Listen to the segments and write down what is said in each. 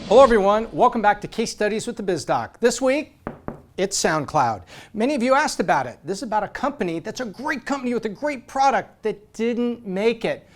Hello everyone, welcome back to Case Studies with the BizDoc. This week, it's SoundCloud. Many of you asked about it. This is about a company that's a great company with a great product that didn't make it.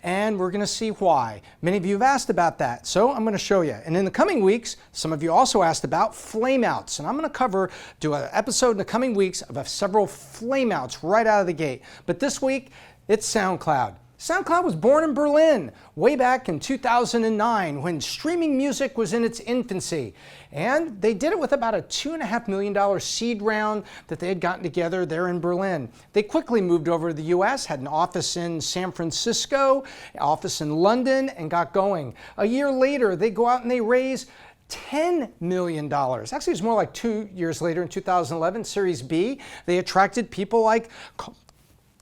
And we're going to see why. Many of you have asked about that, so I'm going to show you. And in the coming weeks, some of you also asked about flameouts. And I'm going to do an episode in the coming weeks of several flameouts right out of the gate. But this week, it's SoundCloud. SoundCloud was born in Berlin way back in 2009 when streaming music was in its infancy. And they did it with about a $2.5 million seed round that they had gotten together there in Berlin. They quickly moved over to the US, had an office in San Francisco, office in London, and got going. A year later, they go out and they raise $10 million. Actually, it was more like 2 years later in 2011, Series B. They attracted people like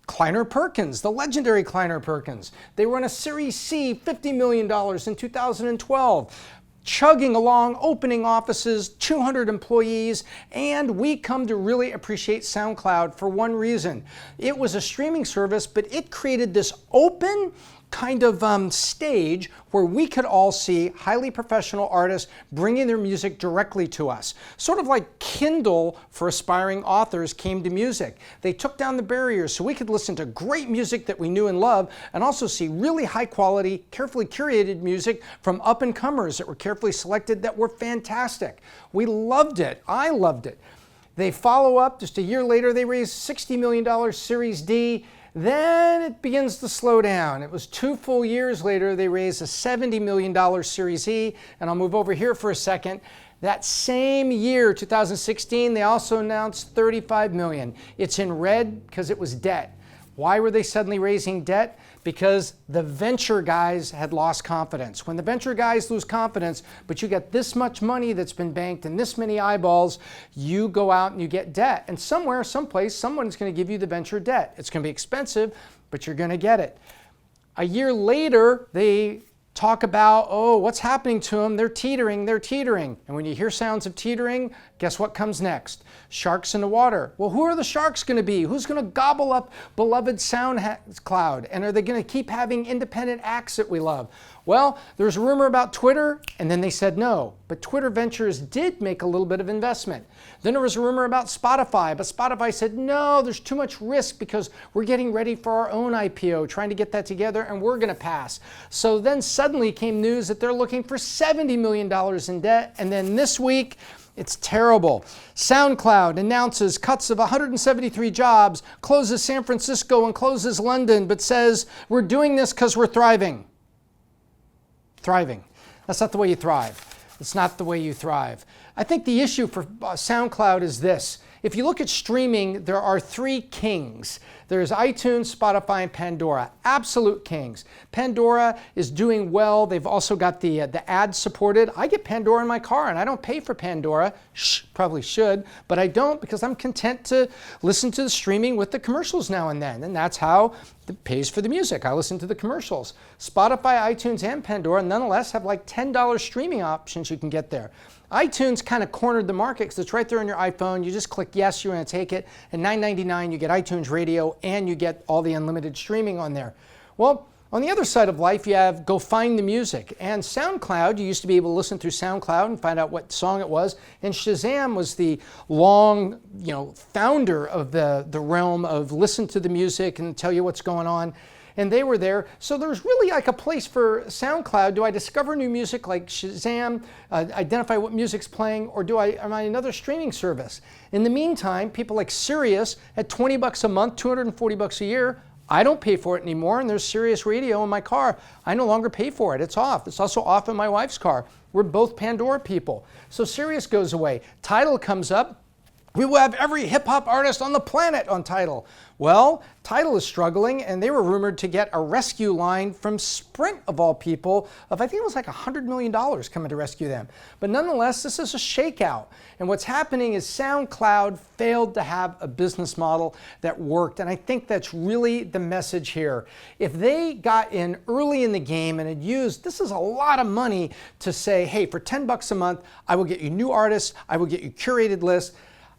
Kleiner Perkins, the legendary Kleiner Perkins. They were on a Series C, $50 million in 2012. Chugging along, opening offices, 200 employees, and we come to really appreciate SoundCloud for one reason. It was a streaming service, but it created this open kind of stage where we could all see highly professional artists bringing their music directly to us. Sort of like Kindle for aspiring authors came to music. They took down the barriers so we could listen to great music that we knew and loved and also see really high quality, carefully curated music from up and comers that were carefully selected that were fantastic. We loved it. I loved it. They follow up just a year later, they raised $60 million Series D. Then it begins to slow down. It was 2 full years later, they raised a $70 million Series E, and I'll move over here for a second. That same year, 2016, they also announced $35 million. It's in red because it was debt. Why were they suddenly raising debt? Because the venture guys had lost confidence. When the venture guys lose confidence, but you get this much money that's been banked and this many eyeballs, you go out and you get debt. And somewhere, someplace, someone's going to give you the venture debt. It's going to be expensive, but you're going to get it. A year later, they talk about, oh, what's happening to them? They're teetering, they're teetering. And when you hear sounds of teetering, guess what comes next? Sharks in the water. Well, who are the sharks going to be? Who's going to gobble up beloved SoundCloud? And are they going to keep having independent acts that we love? Well, there's a rumor about Twitter, and then they said no. But Twitter Ventures did make a little bit of investment. Then there was a rumor about Spotify, but Spotify said no, there's too much risk because we're getting ready for our own IPO, trying to get that together, and we're going to pass. So then suddenly came news that they're looking for $70 million in debt, and then this week, it's terrible. SoundCloud announces cuts of 173 jobs, closes San Francisco and closes London, but says we're doing this because we're thriving. Thriving. That's not the way you thrive. It's not the way you thrive. I think the issue for SoundCloud is this. If you look at streaming, there are 3 kings. There's iTunes, Spotify, and Pandora. Absolute kings. Pandora is doing well. They've also got the ad supported. I get Pandora in my car, and I don't pay for Pandora. Probably should, but I don't because I'm content to listen to the streaming with the commercials now and then, and that's how it pays for the music. I listen to the commercials. Spotify, iTunes, and Pandora nonetheless have like $10 streaming options you can get there. iTunes kind of cornered the market because it's right there on your iPhone. You just click yes, you're going to take it. And $9.99, you get iTunes Radio and you get all the unlimited streaming on there. Well, on the other side of life, you have go find the music. And SoundCloud, you used to be able to listen through SoundCloud and find out what song it was. And Shazam was the long, founder of the realm of listen to the music and tell you what's going on. And they were there. So there's really like a place for SoundCloud. Do I discover new music like Shazam, identify what music's playing, or am I another streaming service? In the meantime, people like Sirius at $20 a month, $240 a year, I don't pay for it anymore, and there's Sirius Radio in my car. I no longer pay for it. It's off. It's also off in my wife's car. We're both Pandora people. So Sirius goes away. Tidal comes up. We will have every hip-hop artist on the planet on Tidal. Well, Tidal is struggling, and they were rumored to get a rescue line from Sprint, of all people, of I think it was like $100 million coming to rescue them. But nonetheless, this is a shakeout. And what's happening is SoundCloud failed to have a business model that worked, and I think that's really the message here. If they got in early in the game and had used, this is a lot of money to say, hey, for $10 a month, I will get you new artists, I will get you curated lists.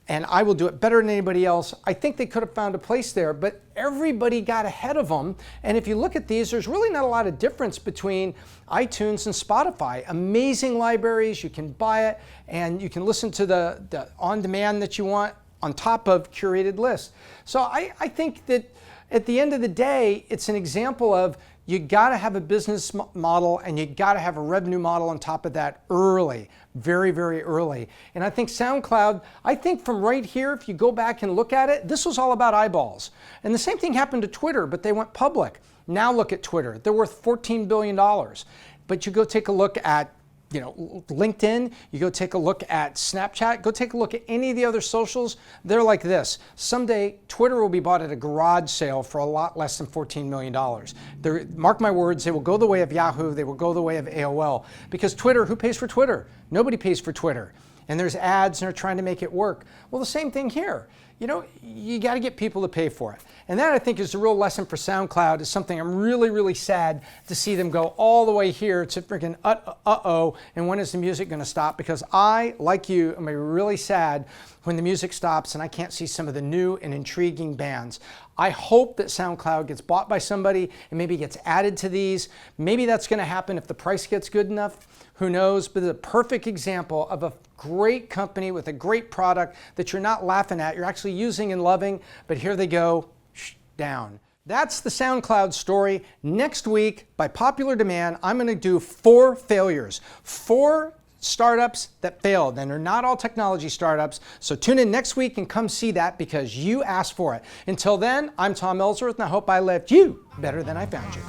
and I will do it better than anybody else. I think they could have found a place there, but everybody got ahead of them. And if you look at these, there's really not a lot of difference between iTunes and Spotify. Amazing libraries, you can buy it, and you can listen to the on-demand that you want on top of curated lists. So I think that at the end of the day, it's an example of you got to have a business model and you got to have a revenue model on top of that early, very, very early. And I think SoundCloud, I think from right here, if you go back and look at it, this was all about eyeballs. And the same thing happened to Twitter, but they went public. Now look at Twitter. They're worth $14 billion. But you go take a look at LinkedIn, you go take a look at Snapchat, go take a look at any of the other socials, they're like this. Someday, Twitter will be bought at a garage sale for a lot less than $14 million. Mark my words, they will go the way of Yahoo, they will go the way of AOL. Because Twitter, who pays for Twitter? Nobody pays for Twitter. And there's ads and they're trying to make it work. Well, the same thing here. You got to get people to pay for it. And that, I think, is the real lesson for SoundCloud, is something I'm really, really sad to see them go all the way here to freaking uh-oh, and when is the music going to stop? Because I, like you, am really sad when the music stops and I can't see some of the new and intriguing bands. I hope that SoundCloud gets bought by somebody and maybe gets added to these. Maybe that's going to happen if the price gets good enough. Who knows? But it's a perfect example of a great company with a great product that you're not laughing at, you're actually using and loving, but here they go, down. That's the SoundCloud story. Next week, by popular demand, I'm going to do 4 failures. 4 startups that failed, and they're not all technology startups. So tune in next week and come see that because you asked for it. Until then, I'm Tom Ellsworth, and I hope I left you better than I found you.